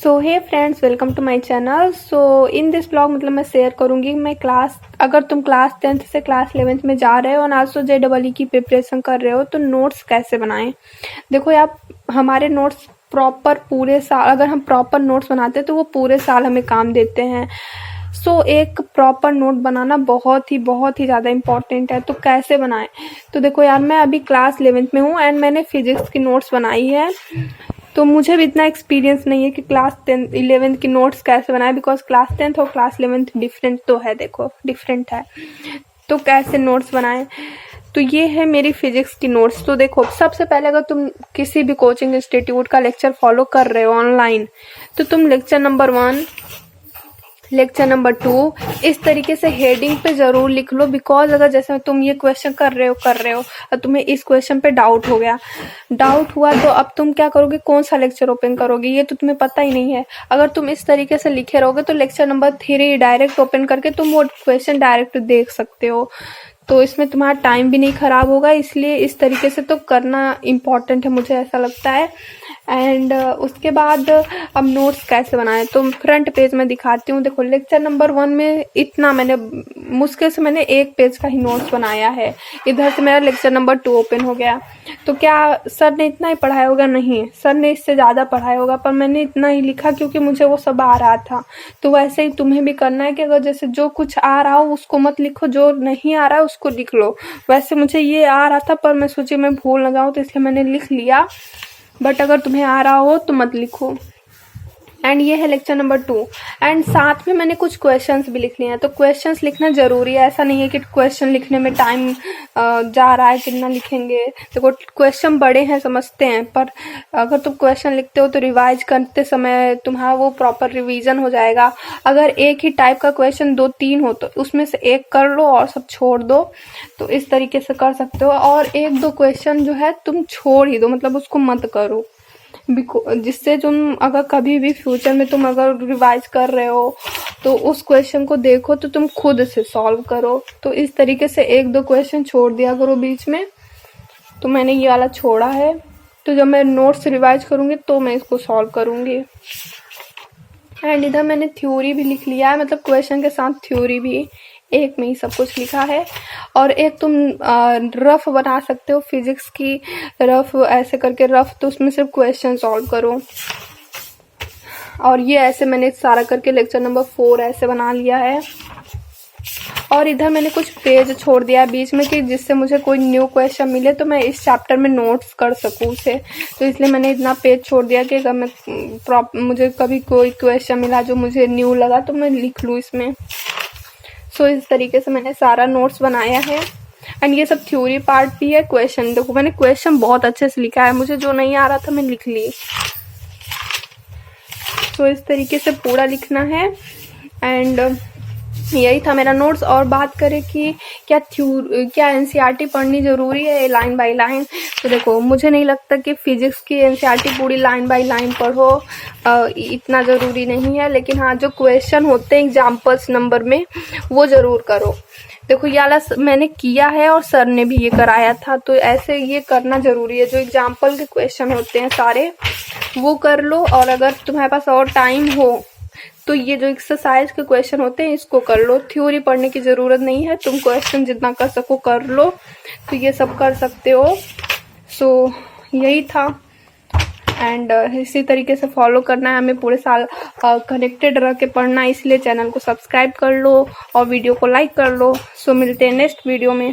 So hey friends, welcome to my channel. So in this blog मतलब मैं share करूंगी मैं क्लास, अगर तुम क्लास 10th से क्लास 11th में जा रहे हो और आल्सो JEE की प्रिपरेशन कर रहे हो तो नोट्स कैसे बनाएं। देखो यार, हमारे नोट्स प्रॉपर पूरे साल, अगर हम प्रॉपर नोट्स बनाते हैं तो वो पूरे साल हमें काम देते हैं। सो एक प्रॉपर नोट बनाना बहुत ही ज़्यादा इम्पॉर्टेंट है। तो कैसे बनाएं? तो देखो यार, मैं अभी क्लास 11th में हूँ एंड मैंने फिजिक्स की नोट्स बनाई है। तो मुझे भी इतना एक्सपीरियंस नहीं है कि क्लास 10th 11th की नोट्स कैसे बनाए, बिकॉज क्लास 10th और क्लास 11th डिफरेंट तो है, देखो डिफरेंट है। तो कैसे नोट्स बनाएं? तो ये है मेरी फिजिक्स की नोट्स। तो देखो, सबसे पहले अगर तुम किसी भी कोचिंग इंस्टीट्यूट का लेक्चर फॉलो कर रहे हो ऑनलाइन, तो तुम लेक्चर नंबर 1, लेक्चर नंबर 2 इस तरीके से हेडिंग पे जरूर लिख लो। बिकॉज अगर जैसे तुम ये क्वेश्चन कर रहे हो और तुम्हें इस क्वेश्चन पे डाउट हो गया, डाउट हुआ तो अब तुम क्या करोगे, कौन सा लेक्चर ओपन करोगे, ये तो तुम्हें पता ही नहीं है। अगर तुम इस तरीके से लिखे रहोगे तो लेक्चर नंबर 3 डायरेक्ट ओपन करके तुम वो क्वेश्चन डायरेक्ट देख सकते हो। तो इसमें तुम्हारा टाइम भी नहीं खराब होगा, इसलिए इस तरीके से तो करना इम्पॉर्टेंट है, मुझे ऐसा लगता है। एंड उसके बाद अब नोट्स कैसे बनाएं, तो फ्रंट पेज में दिखाती हूँ। देखो, लेक्चर नंबर 1 में इतना मैंने मुश्किल से मैंने 1 पेज का ही नोट्स बनाया है। इधर से मेरा लेक्चर नंबर 2 ओपन हो गया। तो क्या सर ने इतना ही पढ़ाया होगा? नहीं, सर ने इससे ज़्यादा पढ़ाया होगा, पर मैंने इतना ही लिखा क्योंकि मुझे वो सब आ रहा था। तो वैसे ही तुम्हें भी करना है कि अगर जैसे जो कुछ आ रहा हो उसको मत लिखो, जो नहीं आ रहा है उसको लिख लो। वैसे मुझे ये आ रहा था पर मैं सोची मैं भूल ना जाऊँ, तो इसलिए मैंने लिख लिया। बट अगर तुम्हें आ रहा हो तो मत लिखो। एंड ये है लेक्चर नंबर 2 एंड साथ में मैंने कुछ क्वेश्चंस भी लिख लिए हैं। तो क्वेश्चंस लिखना जरूरी है, ऐसा नहीं है कि क्वेश्चन लिखने में टाइम जा रहा है, कितना लिखेंगे। देखो, क्वेश्चन बड़े हैं समझते हैं, पर अगर तुम क्वेश्चन लिखते हो तो रिवाइज करते समय तुम्हारा वो प्रॉपर रिवीजन हो जाएगा। अगर एक ही टाइप का क्वेश्चन 2-3 हो तो उसमें से एक कर लो और सब छोड़ दो। तो इस तरीके से कर सकते हो। और 1-2 क्वेश्चन जो है तुम छोड़ ही दो, मतलब उसको मत करो, जिससे तुम अगर कभी भी फ्यूचर में तुम अगर रिवाइज कर रहे हो तो उस क्वेश्चन को देखो तो तुम खुद से सॉल्व करो। तो इस तरीके से 1-2 क्वेश्चन छोड़ दिया करो बीच में। तो मैंने ये वाला छोड़ा है, तो जब मैं नोट्स रिवाइज करूँगी तो मैं इसको सॉल्व करूँगी। एंड इधर मैंने थ्योरी भी लिख लिया है, मतलब क्वेश्चन के साथ थ्योरी भी एक में ही सब कुछ लिखा है। और एक तुम रफ बना सकते हो फिजिक्स की, रफ ऐसे करके रफ, तो उसमें सिर्फ क्वेश्चन सॉल्व करो। और ये ऐसे मैंने सारा करके लेक्चर नंबर 4 ऐसे बना लिया है। और इधर मैंने कुछ पेज छोड़ दिया है बीच में कि जिससे मुझे कोई न्यू क्वेश्चन मिले तो मैं इस चैप्टर में नोट्स कर सकूँ उसे। तो इसलिए मैंने इतना पेज छोड़ दिया कि अगर मुझे कभी कोई क्वेश्चन मिला जो मुझे न्यू लगा तो मैं लिख लूँ इसमें। सो इस तरीके से मैंने सारा नोट्स बनाया है। एंड ये सब थ्योरी पार्ट भी है। क्वेश्चन देखो, मैंने क्वेश्चन बहुत अच्छे से लिखा है, मुझे जो नहीं आ रहा था मैं लिख ली। तो इस तरीके से पूरा लिखना है। एंड यही था मेरा नोट्स। और बात करें कि क्या NCERT पढ़नी ज़रूरी है लाइन बाय लाइन, तो देखो मुझे नहीं लगता कि फिजिक्स की NCERT पूरी लाइन बाय लाइन पढ़ो, इतना ज़रूरी नहीं है। लेकिन हाँ, जो क्वेश्चन होते हैं एग्जाम्पल्स नंबर में वो ज़रूर करो। देखो, ये वाला मैंने किया है और सर ने भी ये कराया था, तो ऐसे ये करना ज़रूरी है। जो एग्जाम्पल के क्वेश्चन होते हैं सारे वो कर लो। और अगर तुम्हारे पास और टाइम हो तो ये जो एक्सरसाइज के क्वेश्चन होते हैं इसको कर लो। थ्योरी पढ़ने की ज़रूरत नहीं है, तुम क्वेश्चन जितना कर सको कर लो। तो ये सब कर सकते हो। सो यही था। एंड इसी तरीके से फॉलो करना है हमें, पूरे साल कनेक्टेड रह के पढ़ना है। इसलिए चैनल को सब्सक्राइब कर लो और वीडियो को लाइक कर लो। सो मिलते हैं नेक्स्ट वीडियो में।